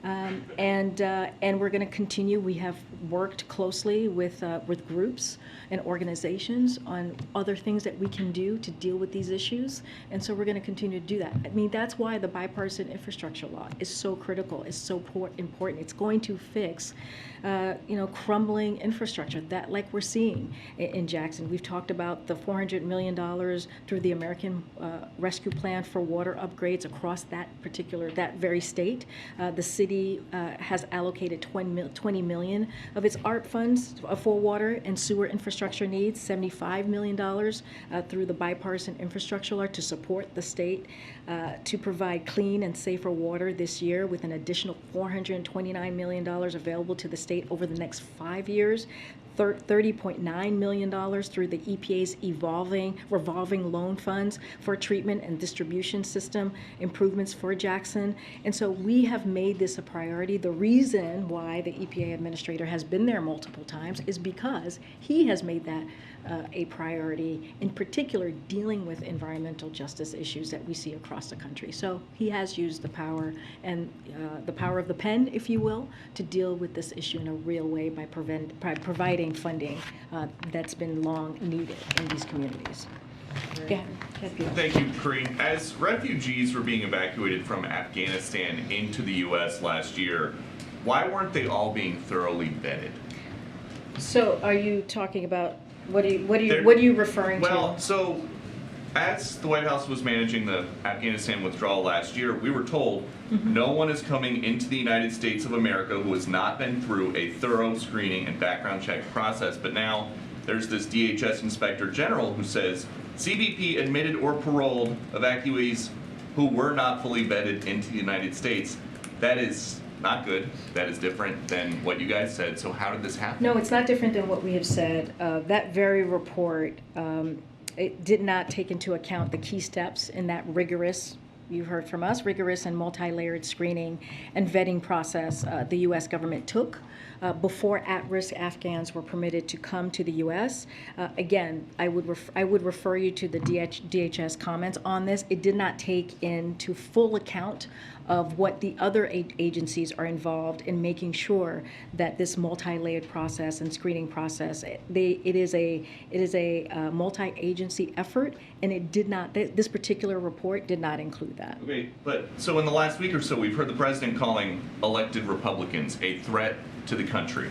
And we're going to continue. We have worked closely with groups and organizations on other things that we can do to deal with these issues. And so we're going to continue to do that. I mean, that's why the bipartisan infrastructure law is so critical, is so important. It's going to fix crumbling infrastructure that, like we're seeing in Jackson. We've talked about the $400 million through the American Rescue Plan for water upgrades across that very state. The city has allocated $20 million of its ARP funds for water and sewer infrastructure needs, $75 million through the bipartisan infrastructure law to support the state to provide clean and safer water this year, with an additional $429 million available to the state over the next 5 years. $30.9 million through the EPA's revolving loan funds for treatment and distribution system improvements for Jackson. And so we have made this a priority. The reason why the EPA administrator has been there multiple times is because he has made that a priority, in particular dealing with environmental justice issues that we see across the country. So he has used the power and the power of the pen, if you will, to deal with this issue in a real way by providing funding that's been long needed in these communities. Thank you, Karine. As refugees were being evacuated from Afghanistan into the U.S. last year, why weren't they all being thoroughly vetted? So are you talking about, what are you referring to? Well, so as the White House was managing the Afghanistan withdrawal last year, we were told no one is coming into the United States of America who has not been through a thorough screening and background check process. But now there's this DHS Inspector General who says CBP admitted or paroled evacuees who were not fully vetted into the United States. That is not good. That is different than what you guys said. So how did this happen? No, it's not different than what we have said. That very report, it did not take into account the key steps in that rigorous, you heard from us, rigorous and multi-layered screening and vetting process the U.S. government took before at-risk Afghans were permitted to come to the U.S. Again, I would refer you to the DHS comments on this. It did not take into full account of what the other agencies are involved in making sure that this multi-layered process and screening process, it is a multi-agency effort, and it did not. This particular report did not include that. Okay, but so in the last week or so, we've heard the president calling elected Republicans a threat to the country.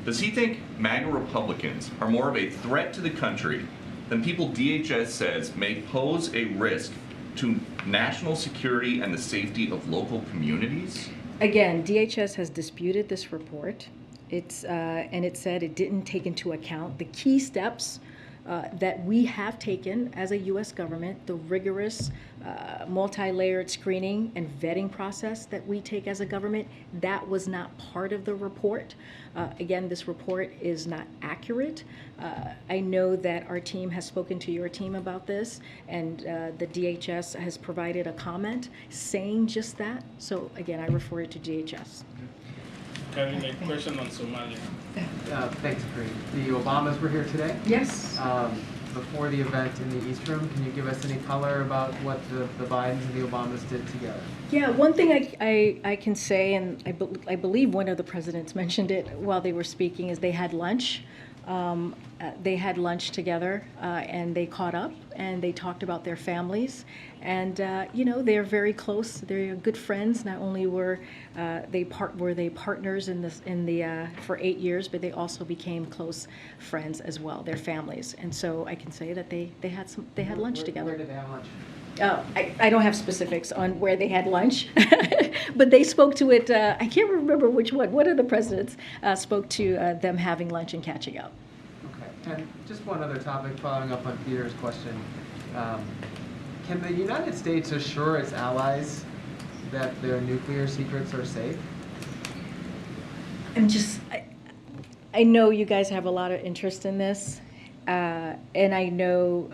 Does he think MAGA Republicans are more of a threat to the country than people DHS says may pose a risk to national security and the safety of local communities? Again, DHS has disputed this report. And it said it didn't take into account the key steps that we have taken as a U.S. government, the rigorous multi-layered screening and vetting process that we take as a government. That was not part of the report. Again, this report is not accurate. I know that our team has spoken to your team about this, and the DHS has provided a comment saying just that. So again, I refer it to DHS. Karine, a question on Somalia. Thanks, Karine. The Obamas were here today. Yes. Before the event in the East Room, can you give us any color about what the Bidens and the Obamas did together? Yeah, one thing I can say, and I believe one of the presidents mentioned it while they were speaking, is they had lunch They had lunch together and they caught up and they talked about their families. And they're very close. They're good friends. Not only were they partners for 8 years, but they also became close friends as well. Their families, and so I can say that they had lunch together. Where did they have lunch? I don't have specifics on where they had lunch, but they spoke to it. I can't remember which one. One of the presidents spoke to them having lunch and catching up. Okay, and just one other topic following up on Peter's question. Can the United States assure its allies that their nuclear secrets are safe? I know you guys have a lot of interest in this, and I know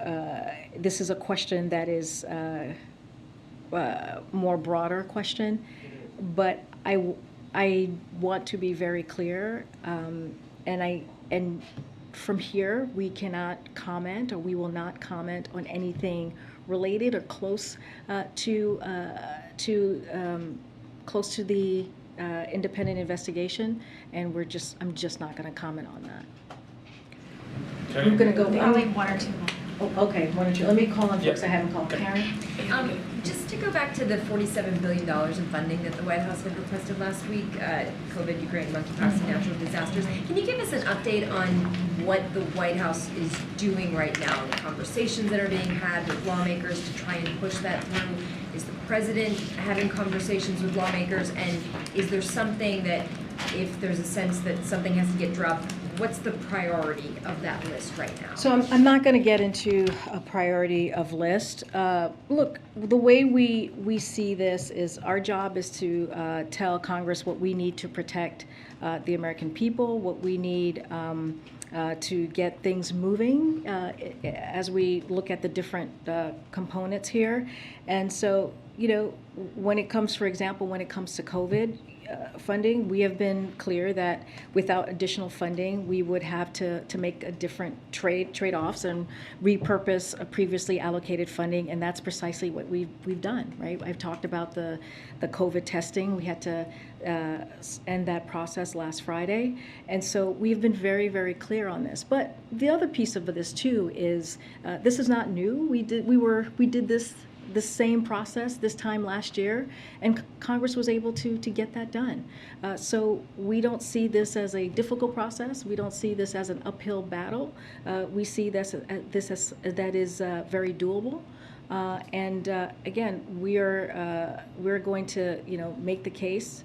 this is a question that is more broader question, but I want to be very clear, and from here we cannot comment, or we will not comment on anything related or close to the independent investigation, and I'm just not going to comment on that. Okay. I'm going to go. Probably one or two more. Oh, okay, one or two. Let me call on folks I haven't called. Karen? Just to go back to the $47 billion in funding that the White House had requested last week, COVID, Ukraine, monkeypox, and natural disasters. Can you give us an update on what the White House is doing right now, the conversations that are being had with lawmakers to try and push that through? Is the president having conversations with lawmakers, and is there something that, if there's a sense that something has to get dropped, what's the priority of that list right now? So I'm not going to get into a priority of list. Look, the way we see this is our job is to tell Congress what we need to protect the American people, what we need to get things moving as we look at the different components here. And so, when it comes, for example, when it comes to COVID, funding, we have been clear that without additional funding, we would have to make a different trade-offs and repurpose a previously allocated funding, and that's precisely what we've done, right? I've talked about the COVID testing. We had to end that process last Friday, and so we've been very, very clear on this. But the other piece of this too is this is not new. We did this same process this time last year, and Congress was able to get that done. So we don't see this as a difficult process. We don't see this as an uphill battle. We see this as that is very doable. And again, we're going to make the case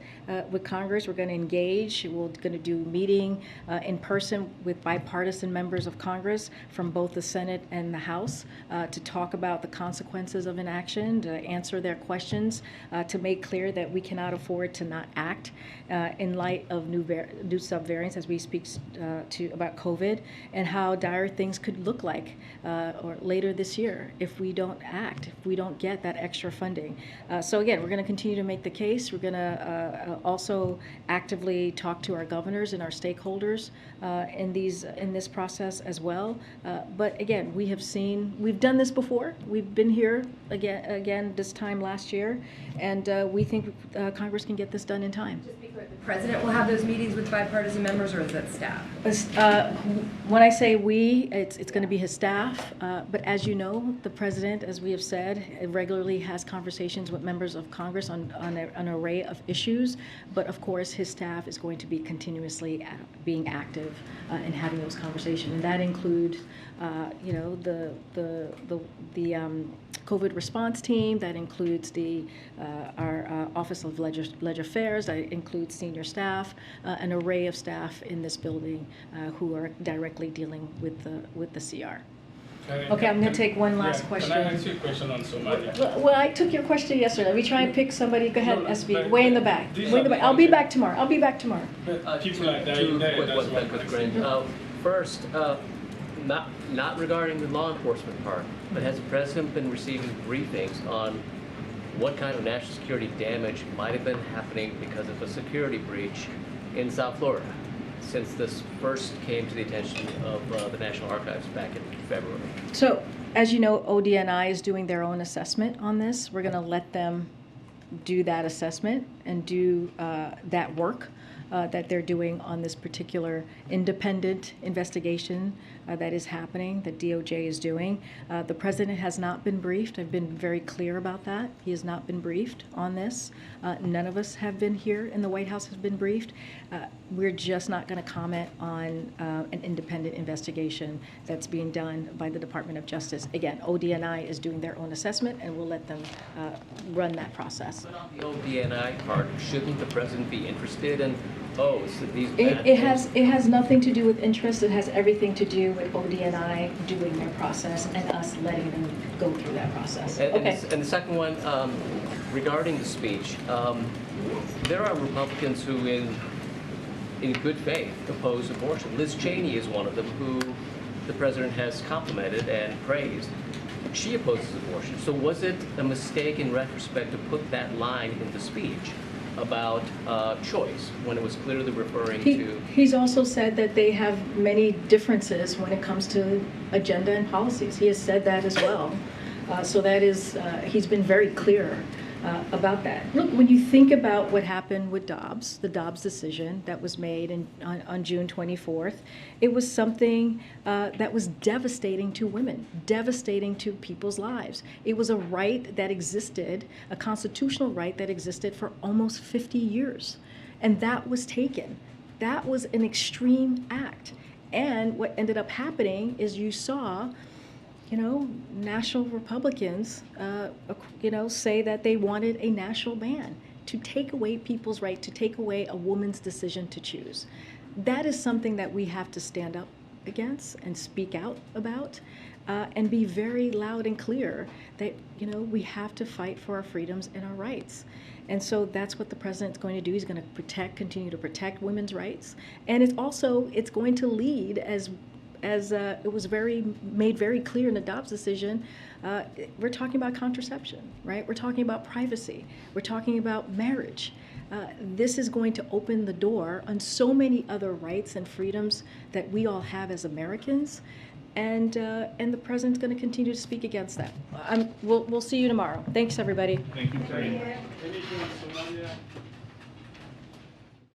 with Congress. We're going to engage. We're going to do meeting in person with bipartisan members of Congress from both the Senate and the House to talk about the consequences of inaction, to answer their questions, to make clear that we cannot afford to not act in light of new subvariants as we speak about COVID, and how dire things could look like or later this year if we don't act, if we don't get that extra funding. So again, we're going to continue to make the case. We're going to also actively talk to our governors and our stakeholders in this process as well. But again, we've done this before. We've been here again this time last year, and we think Congress can get this done in time. Just be clear, the president will have those meetings with bipartisan members, or is that staff? When I say we, it's going to be his staff. But as you know, the president, as we have said, regularly has conversations with members of Congress on an array of issues. But of course, his staff is going to be continuously being active in having those conversations, and that includes, the COVID response team. That includes our Office of Legislative Affairs. That includes senior staff, an array of staff in this building who are directly dealing with the CR. Okay, I'm going to take one last question. Can I ask you a question on Somalia? Well, I took your question yesterday. Let me try and pick somebody. Go ahead, SB. Way in the back. I'll be back tomorrow. People are dying there. That's one question. First, not regarding the law enforcement part, but has the president been receiving briefings on what kind of national security damage might have been happening because of a security breach in South Florida since this first came to the attention of the National Archives back in February? So, as you know, ODNI is doing their own assessment on this. We're going to let them do that assessment and do that work. that they're doing on this particular independent investigation that is happening, that DOJ is doing. The president has not been briefed. I've been very clear about that. He has not been briefed on this. None of us have been here in the White House has been briefed. We're just not going to comment on an independent investigation that's being done by the Department of Justice. Again, ODNI is doing their own assessment, and we'll let them run that process. But on the ODNI part, shouldn't the president be interested in, so these It has nothing to do with interest. It has everything to do with ODNI doing their process and us letting them go through that process. And the second one, regarding the speech, there are Republicans who, in good faith, oppose abortion. Liz Cheney is one of them, who the president has complimented and praised. She opposes abortion. So was it a mistake in retrospect to put that line in the speech about choice when it was clearly referring to... He's also said that they have many differences when it comes to agenda and policies. He has said that as well. So that is, he's been very clear about that. Look, when you think about what happened with Dobbs, the Dobbs decision that was made on June 24th, it was something that was devastating to women, devastating to people's lives. It was a right that existed, a constitutional right that existed for almost 50 years. And that was taken. That was an extreme act. And what ended up happening is you saw national Republicans, say that they wanted a national ban to take away people's right, to take away a woman's decision to choose. That is something that we have to stand up against and speak out about, and be very loud and clear that, we have to fight for our freedoms and our rights. And so that's what the president's going to do. He's going to continue to protect women's rights. And it's going to lead, as it was made very clear in the Dobbs decision, we're talking about contraception, right? We're talking about privacy. We're talking about marriage. This is going to open the door on so many other rights and freedoms that we all have as Americans, and the president's going to continue to speak against that. We'll see you tomorrow. Thanks, everybody. Thank you, Karine.